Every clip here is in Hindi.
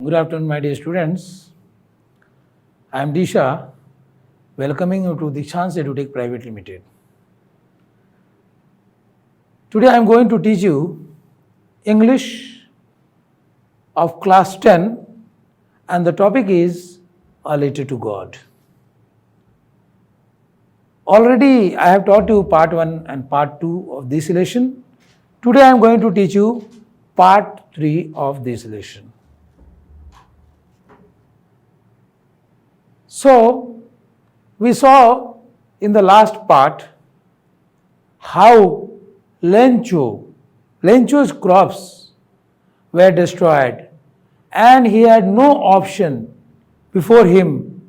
Good afternoon, my dear students. I am Disha, welcoming you to Dishans EduTech Private Limited. Today I am going to teach you English of class 10 and the topic is A Letter to God. Already I have taught you part 1 and part 2 of this lesson. Today I am going to teach you part 3 of this lesson. So, we saw in the last part how Lencho's crops were destroyed and he had no option before him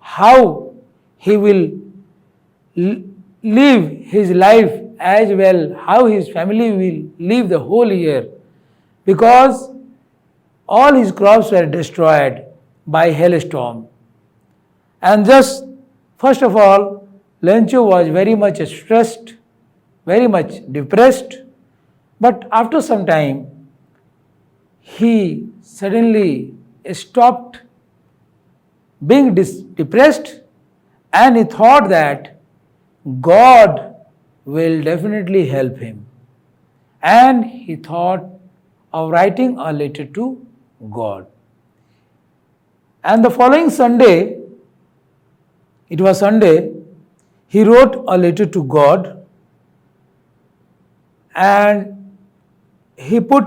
how he will live his life as well, how his family will live the whole year, because all his crops were destroyed by hailstorm. And just first of all, Lencho was very much stressed, very much depressed, but after some time, he suddenly stopped being depressed and he thought that God will definitely help him. And he thought of writing a letter to God. And the following Sunday, it was Sunday, he wrote a letter to God and he put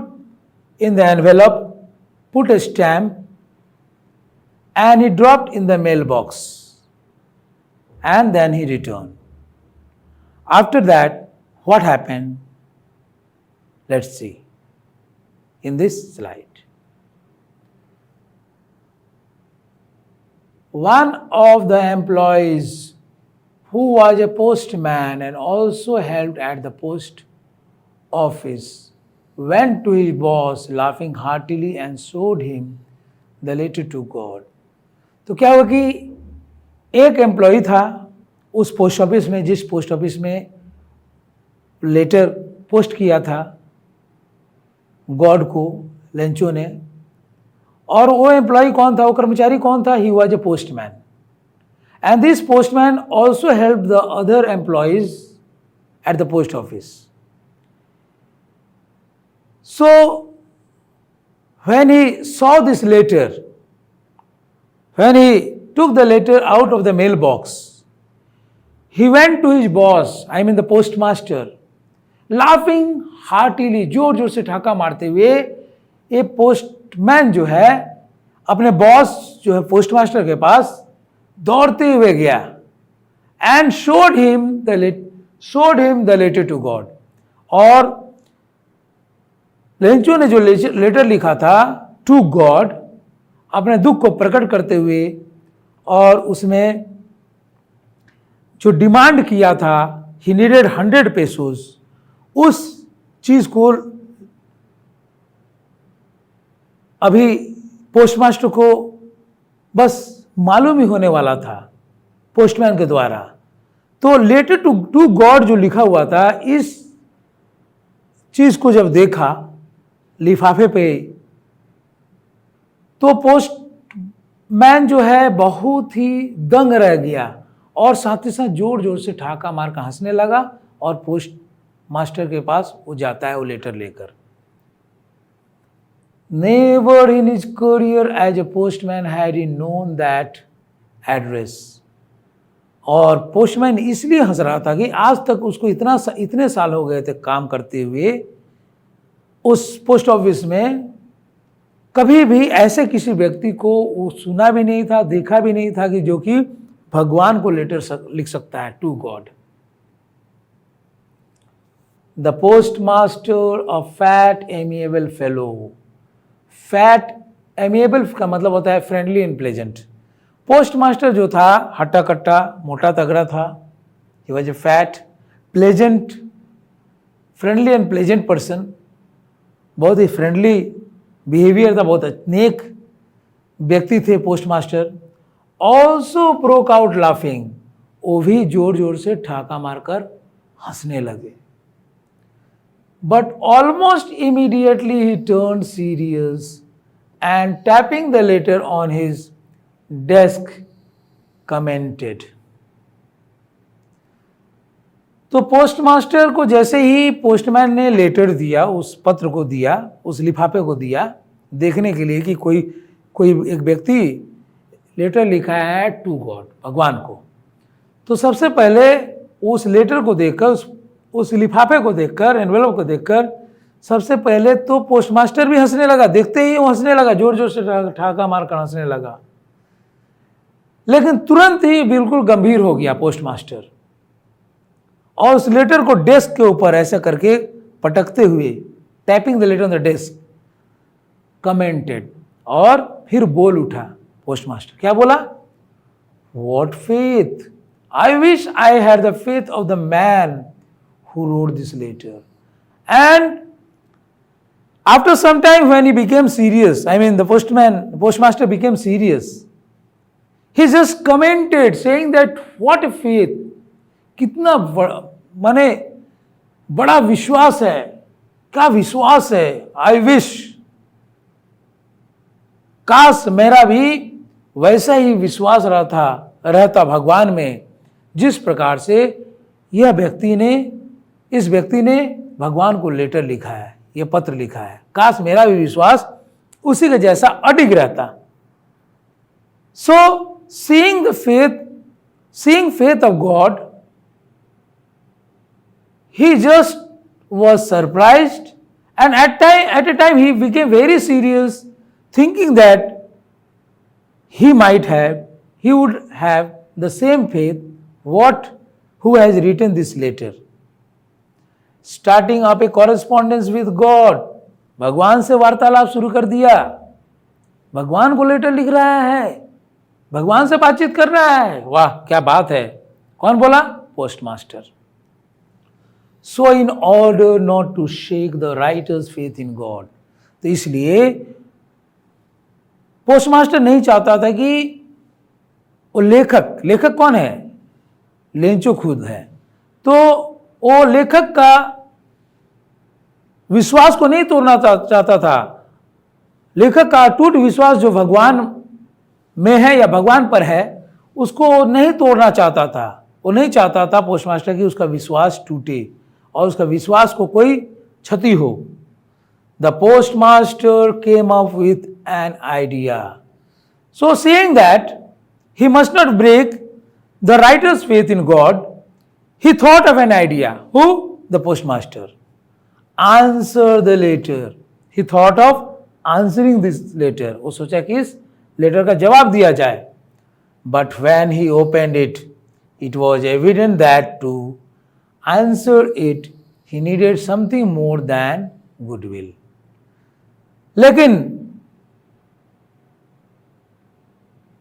in the envelope, put a stamp and he dropped in the mailbox and then he returned. After that, what happened? Let's see in this slide. One of the employees who was a postman and also helped at the post office went to his boss laughing heartily and showed him the letter to God. तो क्या हुआ कि एक एम्प्लॉई था उस पोस्ट ऑफिस में, जिस पोस्ट ऑफिस में लेटर पोस्ट किया था गॉड को लेंचो ने, और वो एम्प्लॉय कौन था, वो कर्मचारी कौन था? He was a postman and this postman also help the other employees at the post office. So when he saw this letter, when he took the letter out of the mailbox, he went to his boss, I mean the postmaster, laughing heartily, जोर जोर से ठहाका मारते हुए ये पोस्टमैन जो है अपने बॉस जो है पोस्टमास्टर के पास दौड़ते हुए गया and showed him the letter to God. और लेंचो ने जो लेटर लिखा था टू गॉड, अपने दुख को प्रकट करते हुए, और उसमें जो डिमांड किया था, ही नीडेड 100 पेसोज, उस चीज को अभी पोस्टमास्टर को बस मालूम ही होने वाला था पोस्टमैन के द्वारा. तो लेटर टू गॉड जो लिखा हुआ था, इस चीज को जब देखा लिफाफे पे, तो पोस्टमैन जो है बहुत ही दंग रह गया और साथ ही साथ जोर जोर से ठहाका मार कर हंसने लगा. और पोस्ट मास्टर के पास वो जाता है वो लेटर लेकर. Never in his career as a postman had he known that address. और पोस्टमैन इसलिए हंस रहा था कि आज तक उसको इतने साल हो गए थे काम करते हुए उस पोस्ट ऑफिस में, कभी भी ऐसे किसी व्यक्ति को वो सुना भी नहीं था, देखा भी नहीं था कि जो कि भगवान को लेटर लिख सकता है to God. The postmaster a fat amiable fellow. Fat amiable का मतलब होता है फ्रेंडली एंड प्लेजेंट. पोस्टमास्टर जो था हट्टा कट्टा मोटा तगड़ा था. He was a fat pleasant, friendly and pleasant person. बहुत ही फ्रेंडली बिहेवियर था, बहुत नेक व्यक्ति थे postmaster. Also broke out laughing, वो भी जोर जोर से ठहाका मारकर हंसने लगे. But almost immediately he turned serious and tapping the letter on his desk commented. तो पोस्टमास्टर को जैसे ही पोस्टमैन ने लेटर दिया, उस पत्र को दिया, उस लिफाफे को दिया देखने के लिए कि कोई एक व्यक्ति लेटर लिखा है टू गॉड, भगवान को, तो सबसे पहले उस लेटर को देखकर, उस लिफाफे को देखकर, एनवेलप को देखकर सबसे पहले तो पोस्टमास्टर भी हंसने लगा। देखते ही वो हंसने लगा, जोर जोर से ठाका मारकर हंसने लगा। लेकिन तुरंत ही बिल्कुल गंभीर हो गया पोस्टमास्टर और उस लेटर को डेस्क के ऊपर ऐसा करके पटकते हुए, tapping the letter on the desk, commented, और फिर बोल उठा पोस्टमास्टर। क्या बोला? What faith, I wish I had the faith of the man who wrote this letter. And after some time when he became serious, I mean the postmaster became serious, he just commented saying that what a faith, कितना माने बड़ा विश्वास है, क्या विश्वास है, आई विश, काश मेरा भी वैसा ही विश्वास रहता भगवान में जिस प्रकार से इस व्यक्ति ने भगवान को लेटर लिखा है, यह पत्र लिखा है। काश मेरा भी विश्वास उसी के जैसा अडिग रहता। सो seeing faith of God, he just was surprised, and at a time he became very serious, thinking that he would have the same faith who has written this letter, starting up a correspondence with God, भगवान से वार्तालाप शुरू कर दिया। भगवान को लेटर लिख रहा है, भगवान से बातचीत कर रहा है। वाह क्या बात है। कौन बोला? Postmaster. So in order not to shake the writer's faith in God, तो इसलिए पोस्टमास्टर नहीं चाहता था कि वो लेखक कौन है? लेंचो खुद है। तो वो लेखक का विश्वास को नहीं तोड़ना चाहता था। लेखक का अटूट विश्वास जो भगवान में है या भगवान पर है, उसको नहीं तोड़ना चाहता था। वो नहीं चाहता था पोस्टमास्टर कि उसका विश्वास टूटे और उसका विश्वास को कोई क्षति हो। The postmaster came up with an idea, so saying that he must not break the writer's faith in God, he thought of an idea. Who? The postmaster. Answer the letter. He thought of answering this letter. वो सोचा कि इस लेटर का जवाब दिया जाए। But when he opened it, it was evident that to answer it, he needed something more than goodwill. लेकिन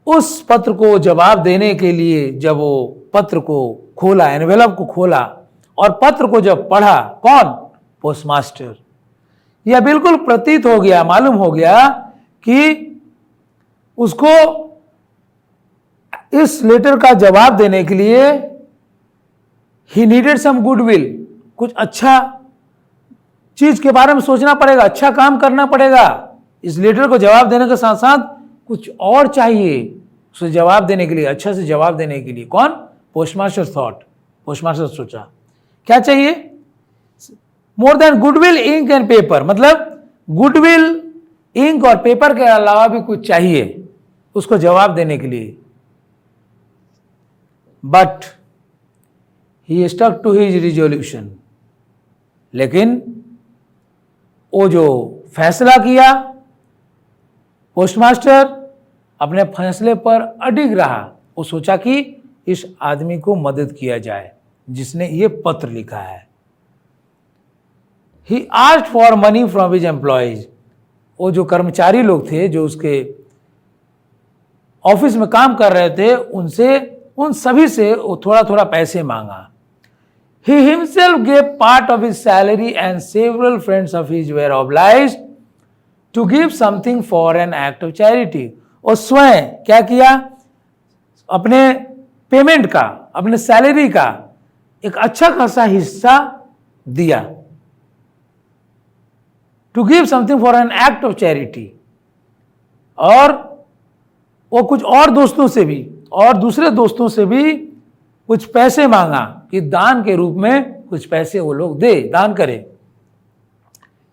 उस पत्र को जवाब देने के लिए जब वो पत्र को खोला, एनवेलप को खोला और पत्र को जब पढ़ा, कौन? पोस्टमास्टर। यह बिल्कुल प्रतीत हो गया, मालूम हो गया कि उसको इस लेटर का जवाब देने के लिए ही नीडेड सम गुडविल, कुछ अच्छा चीज के बारे में सोचना पड़ेगा, अच्छा काम करना पड़ेगा। इस लेटर को जवाब देने के साथ साथ कुछ और चाहिए उसे जवाब देने के लिए, अच्छा से जवाब देने के लिए। कौन? पोस्टमास्टर थॉट, पोस्टमास्टर सोचा क्या चाहिए? More than goodwill, ink and paper, मतलब गुडविल, इंक और पेपर के अलावा भी कुछ चाहिए उसको जवाब देने के लिए। But he stuck to his resolution, लेकिन वो जो फैसला किया, पोस्टमास्टर अपने फैसले पर अडिग रहा। वो सोचा कि इस आदमी को मदद किया जाए जिसने ये पत्र लिखा है। He asked for money from his employees, वो जो कर्मचारी लोग थे जो उसके ऑफिस में काम कर रहे थे, उन सभी से वो थोड़ा थोड़ा पैसे मांगा। He himself gave part of his salary and several friends of his were obliged to give something for an act of charity. और स्वयं क्या किया? अपने पेमेंट का, अपने सैलरी का एक अच्छा खासा हिस्सा दिया। To give something for an act of charity, और वो कुछ और दोस्तों से भी और दूसरे दोस्तों से भी कुछ पैसे मांगा कि दान के रूप में कुछ पैसे वो लोग दे, दान करें.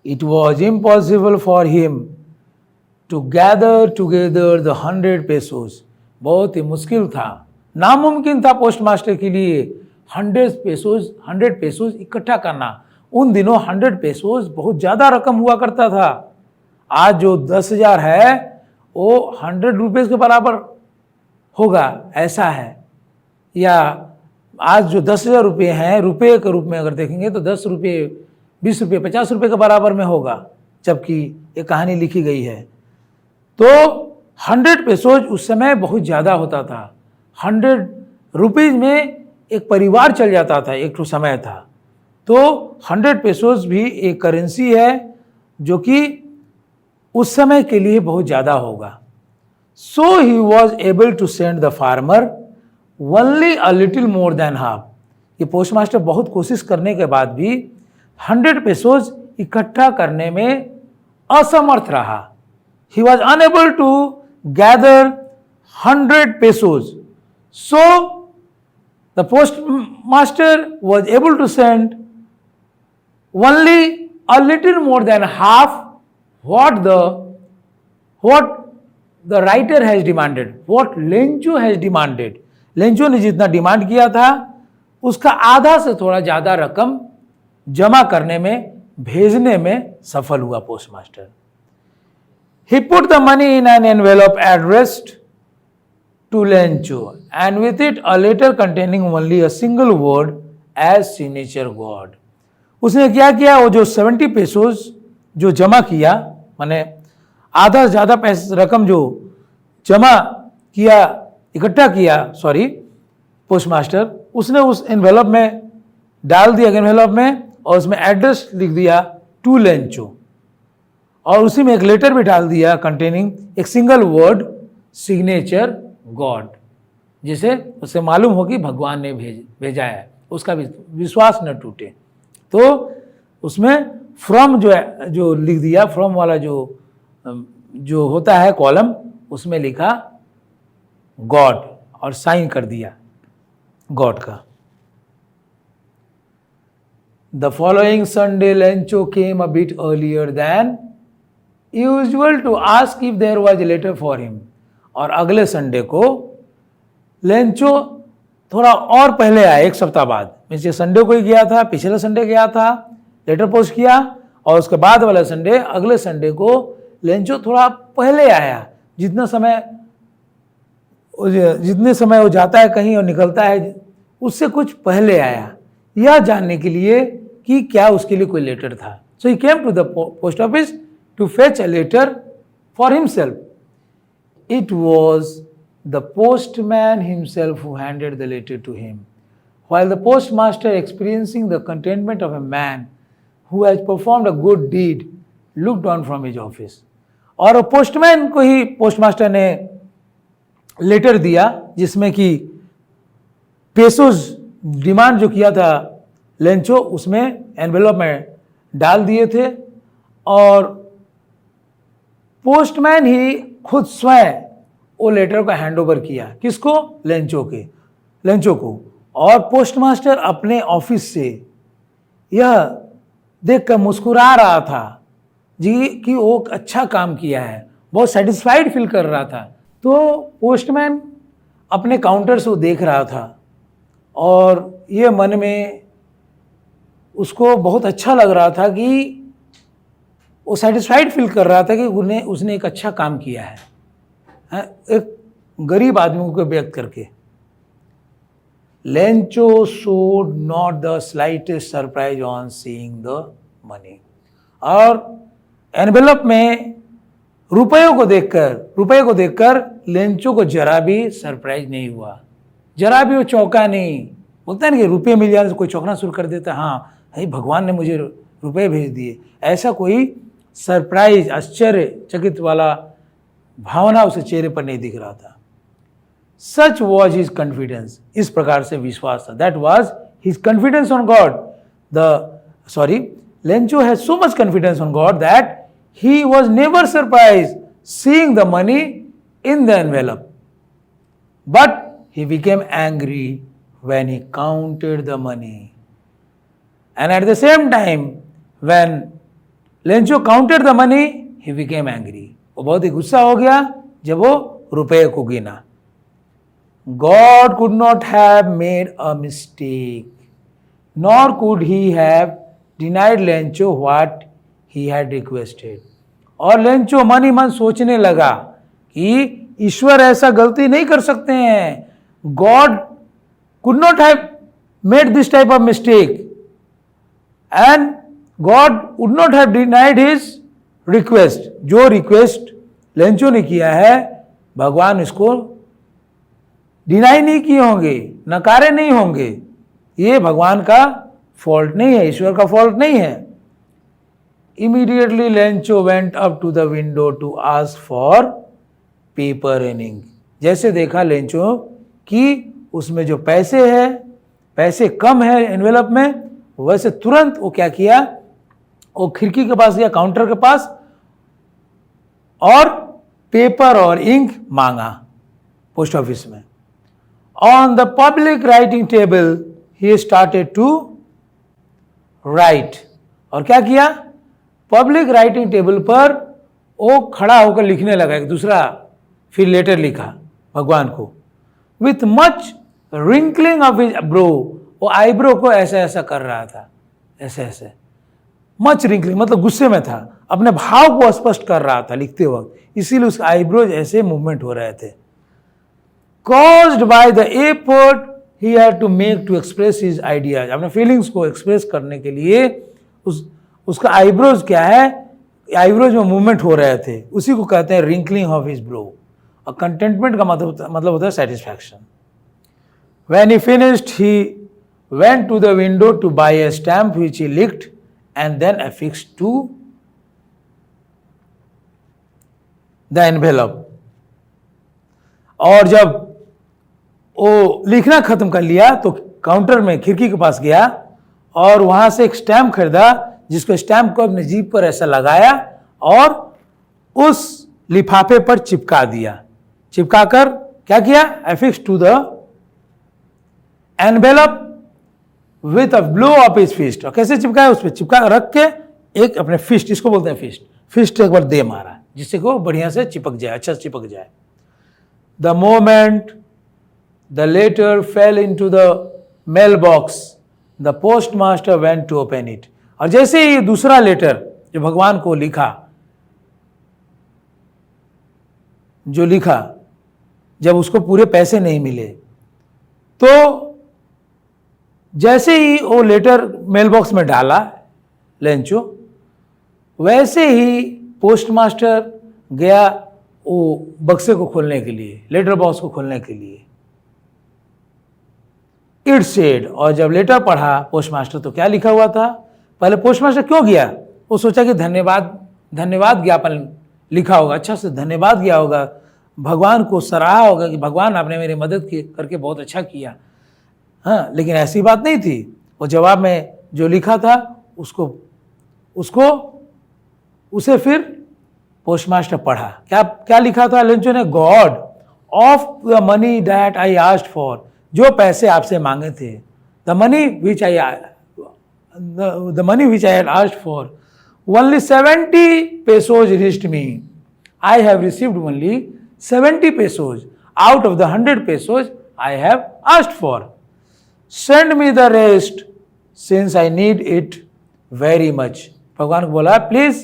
It was impossible for him to gather together the 100 pesos. बहुत ही मुश्किल था, नामुमकिन था पोस्टमास्टर के लिए 100 पेसोज इकट्ठा करना. उन दिनों 100 पेसोज बहुत ज़्यादा रकम हुआ करता था. आज जो 10,000 है वो 100 रुपीज़ के बराबर होगा, ऐसा है. या आज जो 10,000 रुपये हैं, रुपये के रूप में अगर देखेंगे तो 10 रुपये, 20 रुपये, 50 रुपये के बराबर में होगा, जबकि ये कहानी लिखी गई है. तो 100 पेसोज उस समय बहुत ज़्यादा होता था. 100 रुपीज़ में एक परिवार चल जाता था, एक तो समय था. तो 100 पेसोज भी एक करेंसी है जो कि उस समय के लिए बहुत ज़्यादा होगा. So he was able to send the farmer only a little more than half. ये पोस्टमास्टर बहुत कोशिश करने के बाद भी 100 पेसोज इकट्ठा करने में असमर्थ रहा. He was unable to gather 100 pesos. So the postmaster was able to send only a little more than half what the writer has demanded, what Lencho has demanded. Lencho ने जितना डिमांड किया था उसका आधा से थोड़ा ज़्यादा रकम जमा करने में, भेजने में सफल हुआ postmaster. He put the money in an envelope addressed to Lencho and with it a letter containing only a single word as signature God. उसने क्या किया, वो जो 70 पेसोज जो जमा किया, माने आधा से ज़्यादा रकम जो जमा किया, इकट्ठा किया, पोस्टमास्टर, उसने उस एनवेलप में डाल दिया, एनवेलप में, और उसमें एड्रेस लिख दिया टू लेंचो, और उसी में एक लेटर भी डाल दिया कंटेनिंग एक सिंगल वर्ड सिग्नेचर गॉड, जिसे उससे मालूम हो कि भगवान ने भेजा है, उसका विश्वास न टूटे. तो उसमें फ्रॉम जो लिख दिया, फ्रॉम वाला जो होता है कॉलम, उसमें लिखा गॉड और साइन कर दिया गॉड का. The following Sunday Lencho came a bit earlier than usual to ask if there was a letter for him. और अगले संडे को लेंचो थोड़ा और पहले आया, एक सप्ताह बाद. मीन्स संडे को ही गया था, पिछले संडे गया था, लेटर पोस्ट किया, और उसके बाद वाला संडे, अगले संडे को लेंचो थोड़ा पहले आया. जितने समय वो जाता है कहीं और निकलता है, उससे कुछ पहले आया, यह जानने के लिए कि क्या उसके लिए कोई लेटर था. So he came to the post office to fetch a letter for himself. It was the postman himself who handed the letter to him, while the postmaster, experiencing the contentment of a man who has performed a good deed, looked on from his office. और पोस्टमैन को ही पोस्टमास्टर ने लेटर दिया, जिसमें कि पेसोज डिमांड जो किया था लेंचो, उसमें एनवेलप में डाल दिए थे, और पोस्टमैन ही खुद स्वयं वो लेटर को हैंड ओवर किया. किसको? लेंचो को. और पोस्टमास्टर अपने ऑफिस से यह देखकर मुस्कुरा रहा था जी कि वो अच्छा काम किया है, बहुत सेटिस्फाइड फील कर रहा था. तो पोस्टमैन अपने काउंटर से वो देख रहा था, और ये मन में उसको बहुत अच्छा लग रहा था कि वो सेटिस्फाइड फील कर रहा था कि उसने एक अच्छा काम किया है, एक गरीब आदमी को व्यक्त करके. Lencho showed not the slightest surprise on seeing the money. और एनवेलप में रुपये को देखकर लेंचो को जरा भी सरप्राइज नहीं हुआ, जरा भी वो चौंका नहीं. बोलता है ना कि रुपये मिल जाए तो कोई चौंकना शुरू कर देता, हाँ भाई भगवान ने मुझे रुपये भेज दिए, ऐसा कोई सरप्राइज, आश्चर्यचकित वाला भावना उसे चेहरे पर नहीं दिख रहा था. सच वॉज हिज कॉन्फिडेंस, इस प्रकार से विश्वास था. That was his confidence on God. Lencho has so much confidence on God that he was never surprise. seeing the money in the envelope. But he became angry when he counted the money. And at the same time, when Lencho counted the money, he became angry. वो बहुत ही गुस्सा हो गया जब वो रुपए को गिना. God could not have made a mistake, nor could he have denied Lencho what he had requested. और लेंचो मन ही मन सोचने लगा कि ईश्वर ऐसा गलती नहीं कर सकते हैं. God could not have made this type of mistake, and God would not have denied his request. जो रिक्वेस्ट लेंचो ने किया है, भगवान इसको डिनाई नहीं किए होंगे, नकारे नहीं होंगे. ये भगवान का फॉल्ट नहीं है, ईश्वर का फॉल्ट नहीं है. Immediately Lencho went up to the window to ask for paper and ink. जैसे देखा लेंचो कि उसमें जो पैसे है, पैसे कम है एनवेलप में, वैसे तुरंत वो क्या किया, वो खिड़की के पास गया, काउंटर के पास, और पेपर और इंक मांगा पोस्ट ऑफिस में. On the public writing table he started to write. और क्या किया, पब्लिक राइटिंग टेबल पर वो खड़ा होकर लिखने लगा एक दूसरा फिर लेटर लिखा भगवान को. With much wrinkling of his bro, वो आईब्रो को ऐसा ऐसा कर रहा था, ऐसे ऐसे. मच रिंकलिंग मतलब गुस्से में था, अपने भाव को स्पष्ट कर रहा था लिखते वक्त, इसीलिए उसके आईब्रोज ऐसे मूवमेंट हो रहे थे. Caused by the effort he had to make to express his ideas. अपने फीलिंग्स को एक्सप्रेस करने के लिए उसका आईब्रोज क्या है, आईब्रोज में मूवमेंट हो रहे थे, उसी को कहते हैं रिंकलिंग ऑफ हिज ब्रो. और कंटेंटमेंट का मतलब होता है satisfaction. When he finished, he went to the window to buy a stamp which he licked and then affixed to the envelope. और जब वो लिखना खत्म कर लिया तो काउंटर में खिड़की के पास गया और वहां से एक स्टैम्प खरीदा, जिसको स्टैम्प को अपने जीभ पर ऐसा लगाया और उस लिफाफे पर चिपका दिया. चिपकाकर क्या किया, affixed to the envelope with a blow of his fist. और कैसे चिपकाया, उस पर चिपका रख के एक अपने फिस्ट, इसको बोलते हैं फिस्ट एक बार दे मारा जिससे को बढ़िया से चिपक जाए, अच्छा से चिपक जाए. The moment the letter fell into the mail box the post master went to open it. और जैसे ही दूसरा लेटर जो भगवान को लिखा, जब उसको पूरे पैसे नहीं मिले, तो जैसे ही वो लेटर मेल बॉक्स में डाला लेंचो, वैसे ही पोस्ट मास्टर गया वो बक्से को खोलने के लिए, लेटर बॉक्स को खोलने के लिए. इट सेड, और जब लेटर पढ़ा पोस्ट मास्टर तो क्या लिखा हुआ था. पहले पोस्ट मास्टर क्यों गया, वो सोचा कि धन्यवाद ज्ञापन लिखा होगा, अच्छा से धन्यवाद किया होगा, भगवान को सराहा होगा कि भगवान आपने मेरी मदद करके बहुत अच्छा किया. हाँ, लेकिन ऐसी बात नहीं थी. वो जवाब में जो लिखा था उसे फिर पोस्टमास्टर पढ़ा. क्या लिखा था लेंचो ने, God of the money that I asked for, जो पैसे आपसे मांगे थे, the money which I had asked for, only 70 pesos reached me. I have received only 70 pesos out of the 100 pesos I have asked for. Send me the rest since I need it very much. भगवान को बोला प्लीज,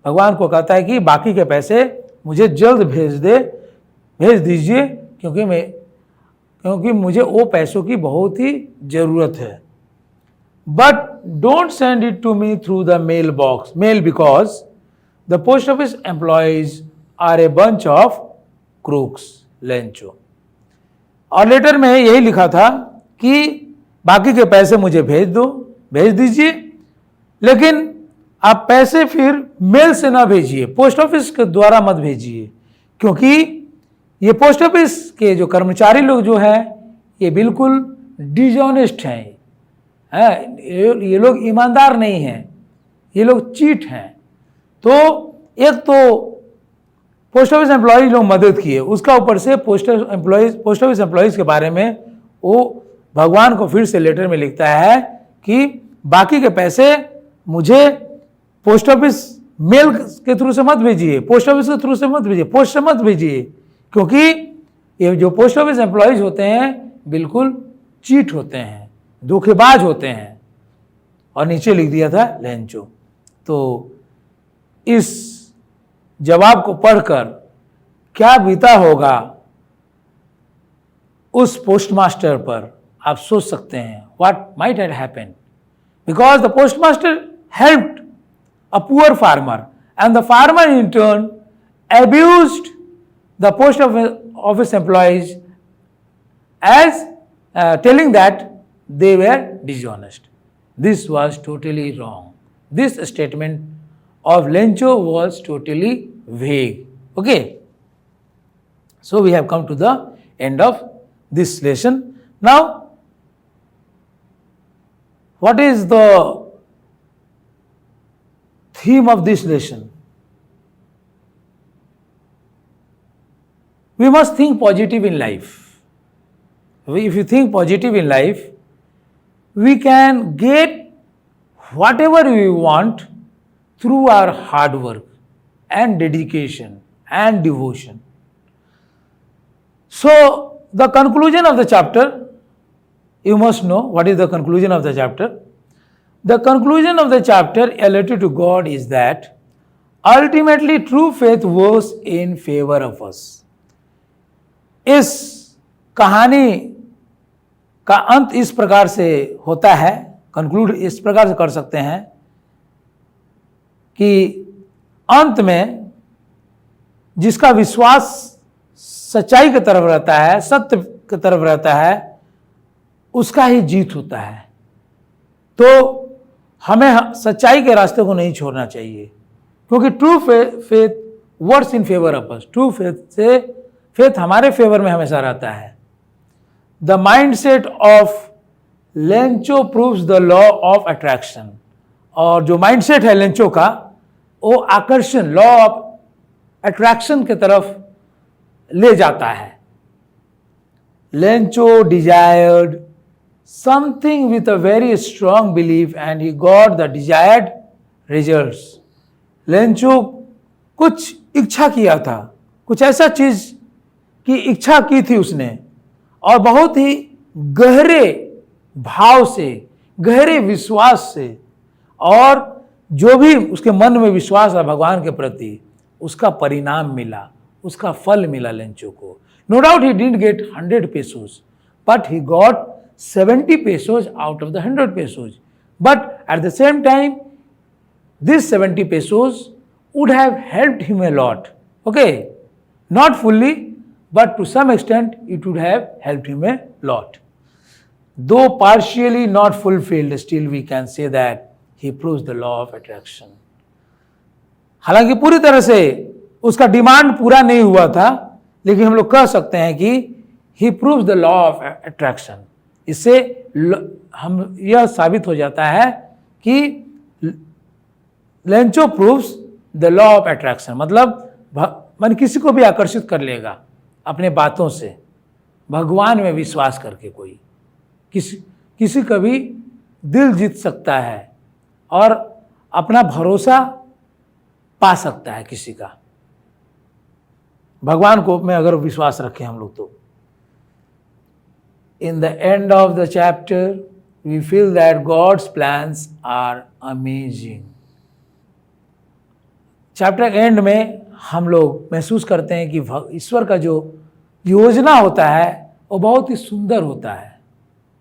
भगवान को कहता है कि बाकी के पैसे मुझे जल्द भेज दीजिए क्योंकि मुझे वो पैसों की बहुत ही जरूरत है. But don't send it to me through the mail because the post office employees are a bunch of crooks. Lencho. और लेटर में यही लिखा था कि बाकी के पैसे मुझे भेज दीजिए, लेकिन आप पैसे फिर मेल से ना भेजिए, पोस्ट ऑफिस के द्वारा मत भेजिए, क्योंकि ये पोस्ट ऑफिस के जो कर्मचारी लोग जो हैं ये बिल्कुल डिजॉनेस्ट हैं. ये लोग ईमानदार नहीं हैं, ये लोग चीट हैं. तो एक तो पोस्ट ऑफिस एम्प्लॉयज लोग मदद किए, उसका ऊपर से पोस्ट ऑफिस एम्प्लॉयज के बारे में वो भगवान को फिर से लेटर में लिखता है कि बाकी के पैसे मुझे पोस्ट ऑफिस मेल के थ्रू से मत भेजिए, पोस्ट ऑफिस के थ्रू से मत भेजिए, पोस्ट से मत भेजिए, क्योंकि ये जो पोस्ट ऑफिस एम्प्लॉयज होते हैं बिल्कुल चीट होते हैं, धोखेबाज होते हैं। और नीचे लिख दिया था लेंचो। तो इस जवाब को पढ़कर क्या बीता होगा उस पोस्टमास्टर पर, आप सोच सकते हैं what might have happened, because the postmaster helped a poor farmer and the farmer in turn abused the post office employees as telling that they were dishonest. This was totally wrong. This statement of Lencho was totally vague. Okay, so we have come to the end of this lesson. Now what is the theme of this lesson? We must think positive in life. If you think positive in life, we can get whatever we want through our hard work and dedication and devotion. So the conclusion of the chapter, you must know what is the conclusion of the chapter. The conclusion of the chapter, A Letter to God, is that ultimately true faith works in favor of us. इस कहानी का अंत इस प्रकार से होता है, कंक्लूड इस प्रकार से कर सकते हैं कि अंत में जिसका विश्वास सच्चाई की तरफ रहता है, सत्य की तरफ रहता है, उसका ही जीत होता है। तो हमें सच्चाई के रास्ते को नहीं छोड़ना चाहिए, क्योंकि true faith works in favour of us. True faith हमारे फेवर में हमेशा रहता है। The mindset of Lencho proves the law of attraction. और जो माइंडसेट है लेंचो का, वो आकर्षण, लॉ ऑफ अट्रैक्शन की तरफ ले जाता है। Lencho desired something with a very strong belief and he got the desired results. Lencho कुछ इच्छा किया था, कुछ ऐसा चीज की इच्छा की थी उसने, और बहुत ही गहरे भाव से, गहरे विश्वास से, और जो भी उसके मन में विश्वास है भगवान के प्रति, उसका परिणाम मिला, उसका फल मिला लेंचो को। No doubt he didn't get 100 pesos, but he got 70 pesos out of the 100 pesos. But at the same time, this 70 pesos would have helped him a lot. Okay, not fully, but to some extent it would have helped him a lot. Though partially not fulfilled, still we can say that he proves the law of attraction. हालांकि पूरी तरह से उसका डिमांड पूरा नहीं हुआ था, लेकिन हम लोग कह सकते हैं कि he proves the law of attraction. इससे हम यह साबित हो जाता है कि Lencho proves the law of attraction, मतलब मन किसी को भी आकर्षित कर लेगा अपने बातों से, भगवान में विश्वास करके। कोई किसी का भी दिल जीत सकता है और अपना भरोसा पा सकता है किसी का, भगवान को में अगर विश्वास रखें हम लोग तो। In the end of the chapter, we feel that God's plans are amazing. Chapter and में हम लोग महसूस करते हैं कि ईश्वर का जो योजना होता है वो बहुत ही सुंदर होता है,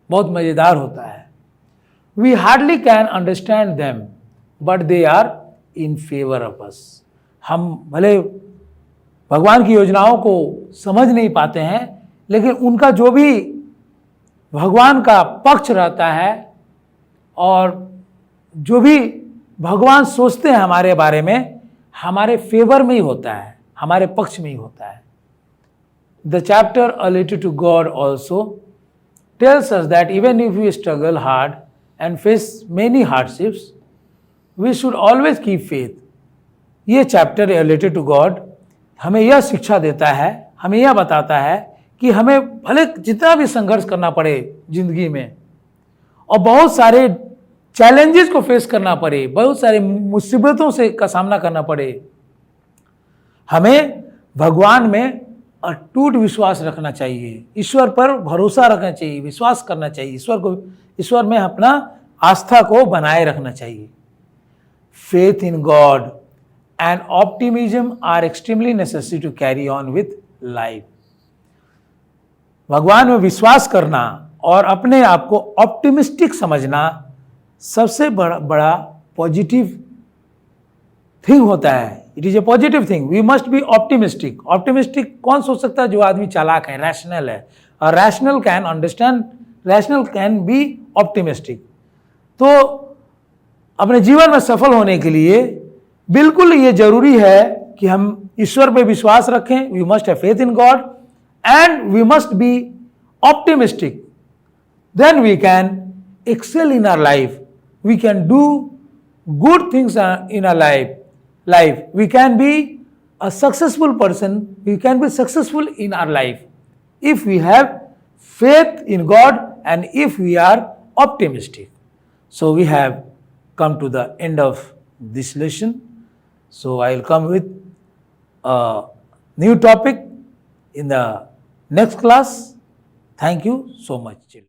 बहुत मज़ेदार होता है। We hardly can understand them, but they are in favor of us. हम भले भगवान की योजनाओं को समझ नहीं पाते हैं, लेकिन उनका जो भी भगवान का पक्ष रहता है और जो भी भगवान सोचते हैं हमारे बारे में, हमारे फेवर में ही होता है, हमारे पक्ष में ही होता है। The chapter a letter to God also tells us that even if we struggle hard and face many hardships, we should always keep faith. ये chapter a letter to God हमें यह शिक्षा देता है, हमें यह बताता है कि हमें भले जितना भी संघर्ष करना पड़े जिंदगी में और बहुत सारे चैलेंजेस को फेस करना पड़े, बहुत सारी मुसीबतों से का सामना करना पड़े, हमें भगवान में अटूट विश्वास रखना चाहिए, ईश्वर पर भरोसा रखना चाहिए, विश्वास करना चाहिए, ईश्वर में अपना आस्था को बनाए रखना चाहिए। Faith in God and optimism are extremely necessary to carry on with life. भगवान में विश्वास करना और अपने आप को ऑप्टिमिस्टिक समझना सबसे बड़ा पॉजिटिव थिंग होता है। It is a positive thing. We must be optimistic. Optimistic कौन सोच सकता है? जो आदमी चालाक है, रैशनल है। और rational can understand, rational can be optimistic. तो अपने जीवन में सफल होने के लिए बिल्कुल ये जरूरी है कि हम ईश्वर पे विश्वास रखें। We must have faith in God and we must be optimistic. Then we can excel in our life. We can do good things in our life. We can be a successful person. We can be successful in our life if we have faith in God and if we are optimistic. So we have come to the end of this lesson. So I will come with a new topic in the next class. Thank you so much, children.